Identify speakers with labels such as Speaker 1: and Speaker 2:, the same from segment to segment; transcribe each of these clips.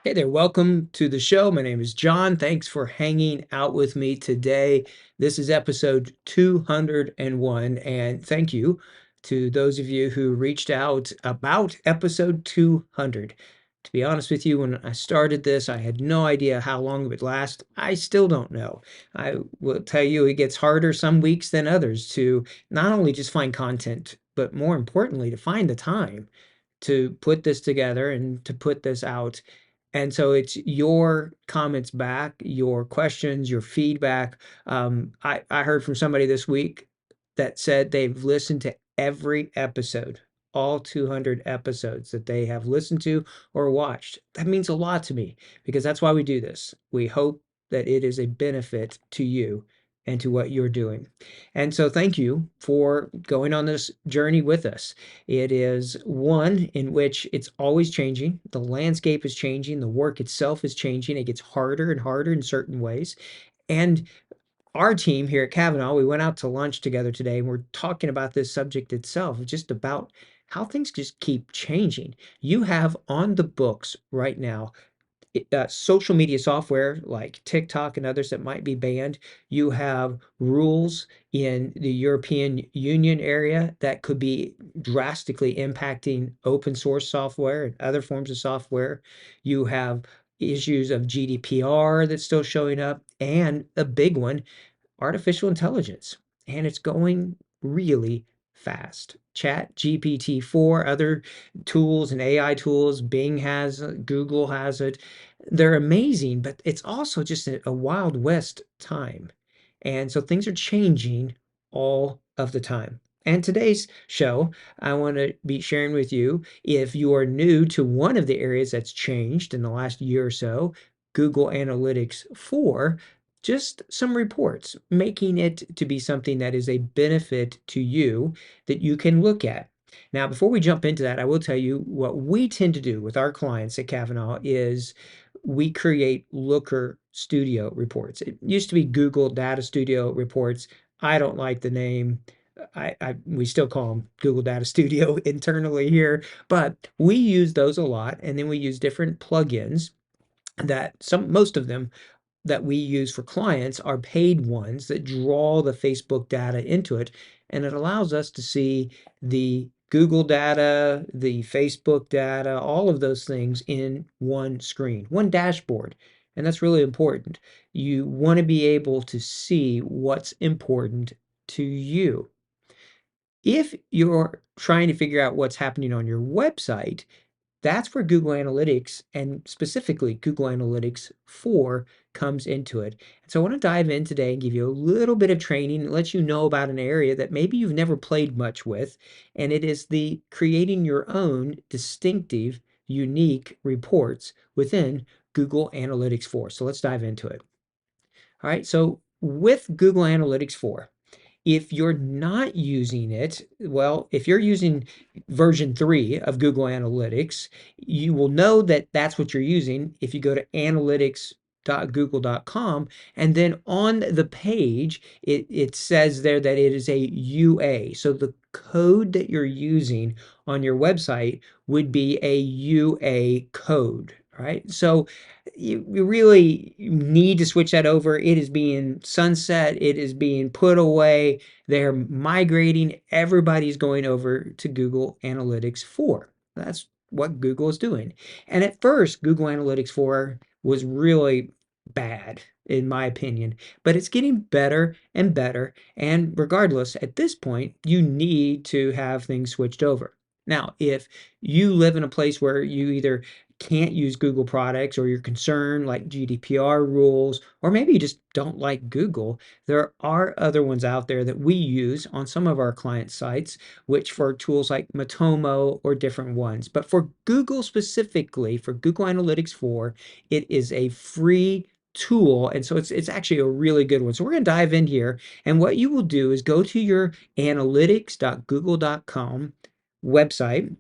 Speaker 1: Hey there, welcome to the show. My name is John. Thanks for hanging out with me today. This is episode 201, and thank you to those of you who reached out about episode 200. To be honest with you, when I started this, I had no idea how long it would last. I still don't know. I will tell you, it gets harder some weeks than others to not only just find content, but more importantly, to find the time to put this together and to put this out. And so it's your comments back, your questions, your feedback. I heard from somebody this week that said they've listened to every episode, all 200 episodes that they have listened to or watched. That means a lot to me because that's why we do this. We hope that it is a benefit to you and to what you're doing. And so thank you for going on this journey with us. It is one in which it's always changing. The landscape is changing. The work itself is changing. It gets harder and harder in certain ways. And our team here at Kavanaugh, we went out to lunch together today and we're talking about this subject itself, just about how things just keep changing. You have on the books right now social media software like TikTok and others that might be banned. You have rules in the European Union area that could be drastically impacting open source software and other forms of software. You have issues of GDPR that's still showing up, and a big one, artificial intelligence, and it's going really fast. Chat GPT-4, other tools and AI tools, Bing has it, Google has it. They're amazing, but it's also just a Wild West time. And so things are changing all of the time. And today's show, I want to be sharing with you, if you are new to one of the areas that's changed in the last year or so, Google Analytics 4, just some reports, making it to be something that is a benefit to you that you can look at. Now, before we jump into that, I will tell you what we tend to do with our clients at Kavanaugh is we create Looker Studio reports. It used to be Google Data Studio reports. I don't like the name. We still call them Google Data Studio internally here, but we use those a lot, and then we use different plugins that most of them that we use for clients are paid ones that draw the Facebook data into it. And it allows us to see the Google data, the Facebook data, all of those things in one screen, one dashboard. And that's really important. You want to be able to see what's important to you. If you're trying to figure out what's happening on your website, that's where Google Analytics, and specifically Google Analytics 4, comes into it. And so I want to dive in today and give you a little bit of training and let you know about an area that maybe you've never played much with, and it is the creating your own distinctive, unique reports within Google Analytics 4. So let's dive into it. All right, so with Google Analytics 4, if you're not using it, well, if you're using version 3 of Google Analytics, you will know that that's what you're using if you go to analytics.google.com, and then on the page it says there that it is a UA. So the code that you're using on your website would be a UA code, right? So you really need to switch that over. It is being sunset. It is being put away. They're migrating. Everybody's going over to Google Analytics 4. That's what Google is doing. And at first, Google Analytics 4 was really bad, in my opinion, but it's getting better and better. And regardless, at this point, you need to have things switched over. Now, if you live in a place where you either can't use Google products, or you're concerned like GDPR rules, or maybe you just don't like Google, there are other ones out there that we use on some of our client sites, which for tools like Matomo or different ones. But for Google specifically, for Google Analytics 4, it is a free tool, and so it's actually a really good one. So we're going to dive in here, and what you will do is go to your analytics.google.com website,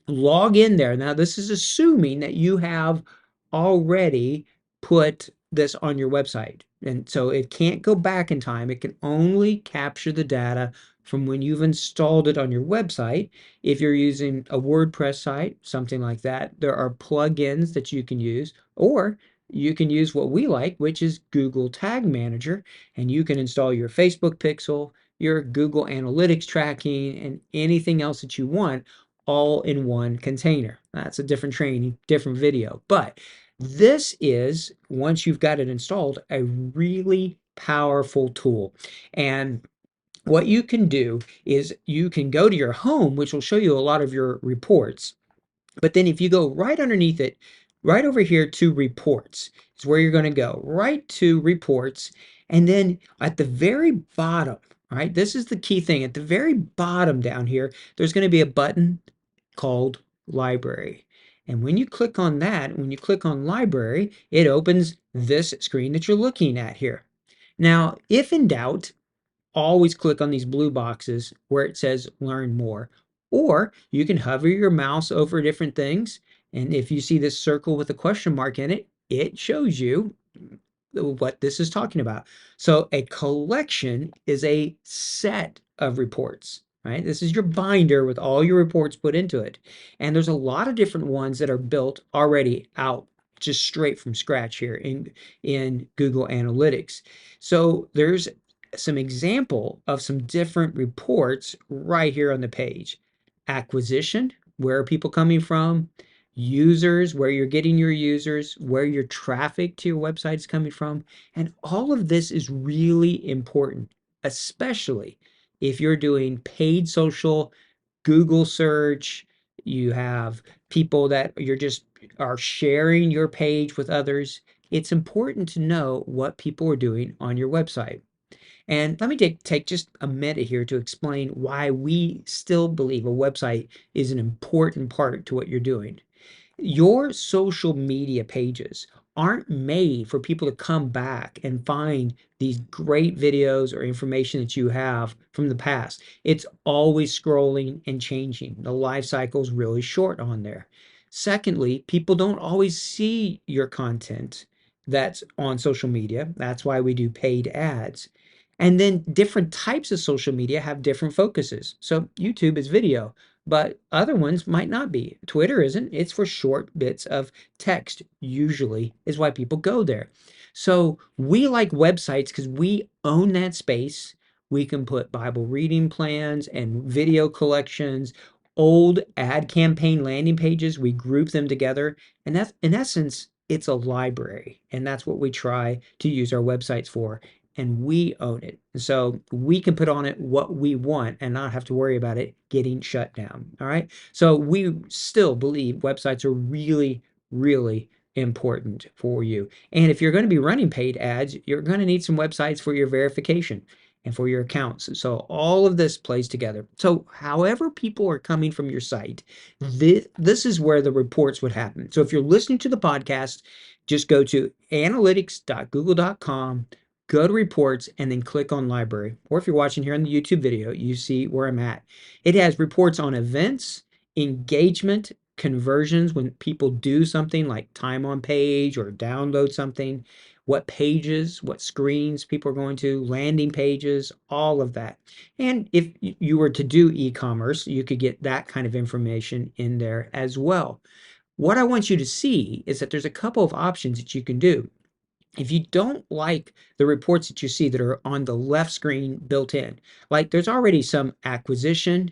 Speaker 1: log in there. Now, this is assuming that you have already put this on your website. And so it can't go back in time. It can only capture the data from when you've installed it on your website. If you're using a WordPress site, something like that, there are plugins that you can use, or you can use what we like, which is Google Tag Manager, and you can install your Facebook pixel, your Google Analytics tracking, and anything else that you want all in one container. That's a different training, different video. But this is, once you've got it installed, a really powerful tool. And what you can do is you can go to your home, which will show you a lot of your reports. But then if you go right underneath it, right over here to reports, is where you're going to go, right to reports. And then at the very bottom, right, this is the key thing. At the very bottom down here, there's going to be a button called library. And when you click on that, when you click on library, it opens this screen that you're looking at here. Now, if in doubt, always click on these blue boxes where it says learn more. Or you can hover your mouse over different things. And if you see this circle with a question mark in it, it shows you what this is talking about. So a collection is a set of reports, right? This is your binder with all your reports put into it. And there's a lot of different ones that are built already out just straight from scratch here in Google Analytics. So there's some example of some different reports right here on the page. Acquisition, where are people coming from? Users, where you're getting your users, where your traffic to your website is coming from. And all of this is really important, especially if you're doing paid social, Google search, you have people that you're just are sharing your page with others. It's important to know what people are doing on your website. And let me take just a minute here to explain why we still believe a website is an important part to what you're doing. Your social media pages aren't made for people to come back and find these great videos or information that you have from the past. It's always scrolling and changing. The life cycle is really short on there. Secondly, people don't always see your content that's on social media. That's why we do paid ads. And then different types of social media have different focuses. So YouTube is video, but other ones might not be. Twitter isn't. It's for short bits of text, usually, is why people go there. So we like websites because we own that space. We can put Bible reading plans and video collections, old ad campaign landing pages. We group them together. And that's, in essence, it's a library. And that's what we try to use our websites for, and we own it. So we can put on it what we want and not have to worry about it getting shut down. All right. So we still believe websites are really, really important for you. And if you're going to be running paid ads, you're going to need some websites for your verification and for your accounts. So all of this plays together. So however people are coming from your site, this is where the reports would happen. So if you're listening to the podcast, just go to analytics.google.com, go to reports, and then click on library. Or if you're watching here on the YouTube video, you see where I'm at. It has reports on events, engagement, conversions when people do something like time on page or download something, what pages, what screens people are going to, landing pages, all of that. And if you were to do e-commerce, you could get that kind of information in there as well. What I want you to see is that there's a couple of options that you can do. If you don't like the reports that you see that are on the left screen built in, like there's already some acquisition,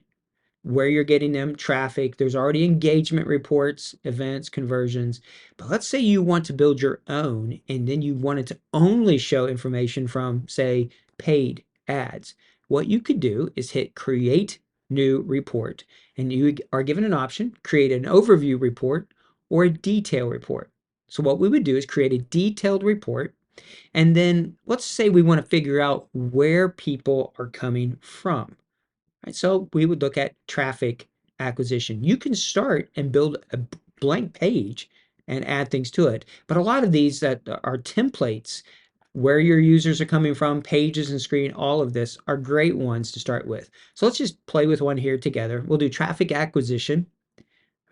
Speaker 1: where you're getting them, traffic, there's already engagement reports, events, conversions. But let's say you want to build your own and then you wanted to only show information from, say, paid ads. What you could do is hit create new report, and you are given an option, create an overview report or a detail report. So what we would do is create a detailed report, and then let's say we want to figure out where people are coming from. Right? So we would look at traffic acquisition. You can start and build a blank page and add things to it. But a lot of these that are templates, where your users are coming from, pages and screen, all of this are great ones to start with. So let's just play with one here together. We'll do traffic acquisition,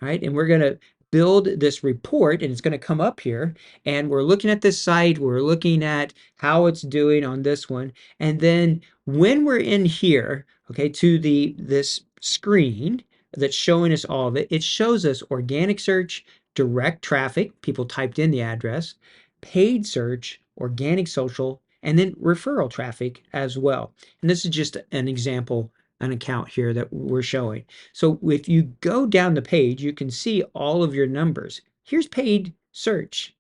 Speaker 1: right? And we're going to build this report, and it's going to come up here, and we're looking at this site, we're looking at how it's doing on this one, and then when we're in here, okay, to this screen that's showing us all of it, it shows us organic search, direct traffic, people typed in the address, paid search, organic social, and then referral traffic as well. And this is just an example, an account here that we're showing. So if you go down the page, you can see all of your numbers. Here's paid search,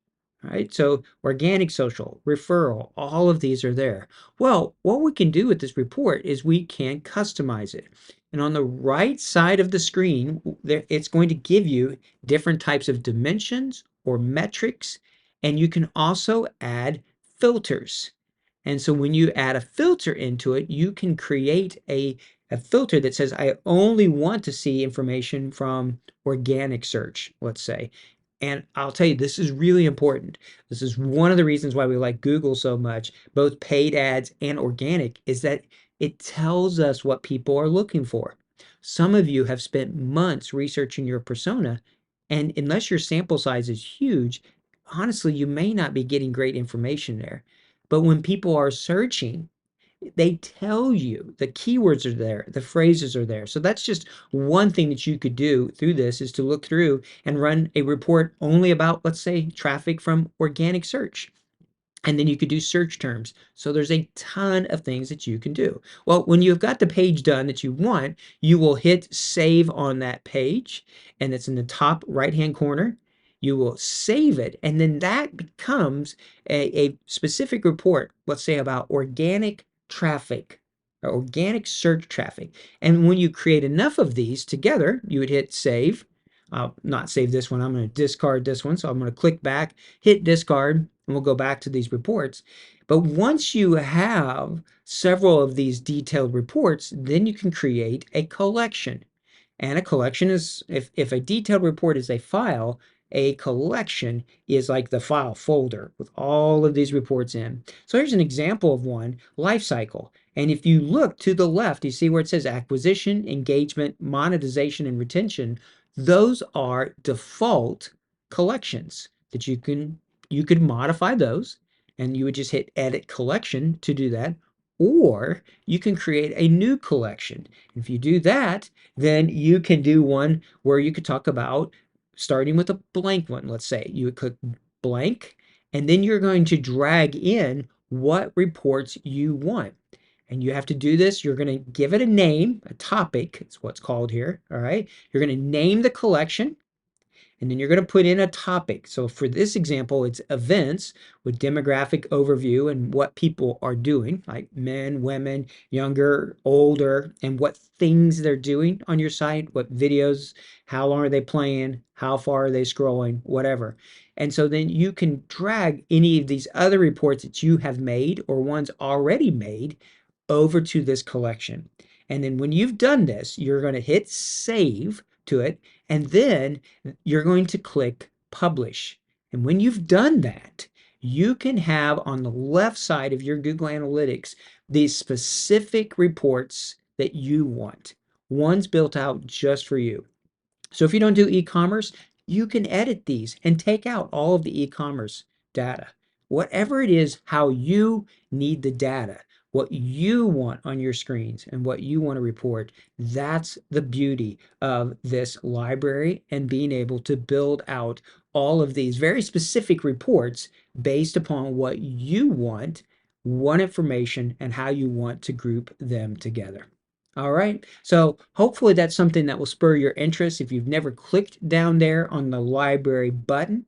Speaker 1: right? So organic social, referral, all of these are there. Well, what we can do with this report is we can customize it. And on the right side of the screen, it's going to give you different types of dimensions or metrics, and you can also add filters. And so when you add a filter into it, you can create a filter that says, I only want to see information from organic search, let's say. And I'll tell you, this is really important. This is one of the reasons why we like Google so much, both paid ads and organic, is that it tells us what people are looking for. Some of you have spent months researching your persona, and unless your sample size is huge, honestly, you may not be getting great information there. But when people are searching, they tell you the keywords are there, the phrases are there. So that's just one thing that you could do through this, is to look through and run a report only about, let's say, traffic from organic search. And then you could do search terms. So there's a ton of things that you can do. Well, when you've got the page done that you want, you will hit save on that page, and it's in the top right-hand corner. You will save it, and then that becomes a specific report, let's say about organic traffic, or organic search traffic. And when you create enough of these together, you would hit save. I'll not save this one. I'm going to discard this one. So I'm going to click back, hit discard, and we'll go back to these reports. But once you have several of these detailed reports, then you can create a collection. And a collection is, if a detailed report is a file, a collection is like the file folder with all of these reports in. So here's an example of one, life cycle. And if you look to the left, you see where it says acquisition, engagement, monetization, and retention. Those are default collections that you could modify those, and you would just hit edit collection to do that. Or you can create a new collection. If you do that, then you can do one where you could talk about starting with a blank one. Let's say you would click blank, and then you're going to drag in what reports you want. And you have to do this. You're going to give it a name, a topic, it's what's called here. All right. You're going to name the collection, and then you're going to put in a topic. So for this example, it's events with demographic overview and what people are doing, like men, women, younger, older, and what things they're doing on your site, what videos, how long are they playing, how far are they scrolling, whatever. And so then you can drag any of these other reports that you have made or ones already made over to this collection. And then when you've done this, you're going to hit save to it, and then you're going to click publish. And when you've done that, you can have on the left side of your Google Analytics these specific reports that you want. One's built out just for you. So if you don't do e-commerce, you can edit these and take out all of the e-commerce data. Whatever it is, how you need the data, what you want on your screens and what you want to report, that's the beauty of this library and being able to build out all of these very specific reports based upon what you want information, and how you want to group them together. All right, so hopefully that's something that will spur your interest. If you've never clicked down there on the library button,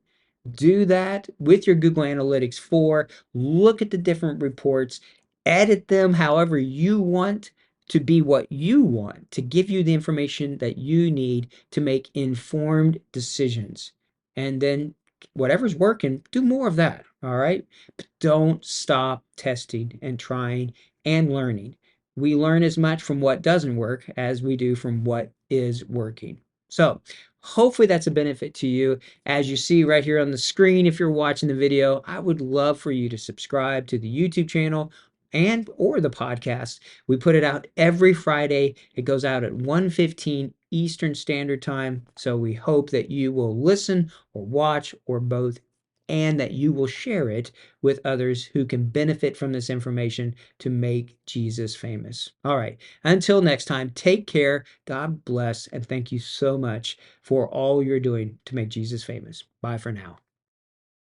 Speaker 1: do that with your Google Analytics 4. Look at the different reports, edit them however you want to be what you want, to give you the information that you need to make informed decisions. And then whatever's working, do more of that. All right, but don't stop testing and trying and learning. We learn as much from what doesn't work as we do from what is working. So hopefully that's a benefit to you. As you see right here on the screen, if you're watching the video, I would love for you to subscribe to the YouTube channel and or the podcast. We put it out every Friday. It goes out at 1:15 Eastern Standard Time. So we hope that you will listen or watch or both, and that you will share it with others who can benefit from this information to make Jesus famous. All right. Until next time, take care. God bless. And thank you so much for all you're doing to make Jesus famous. Bye for now.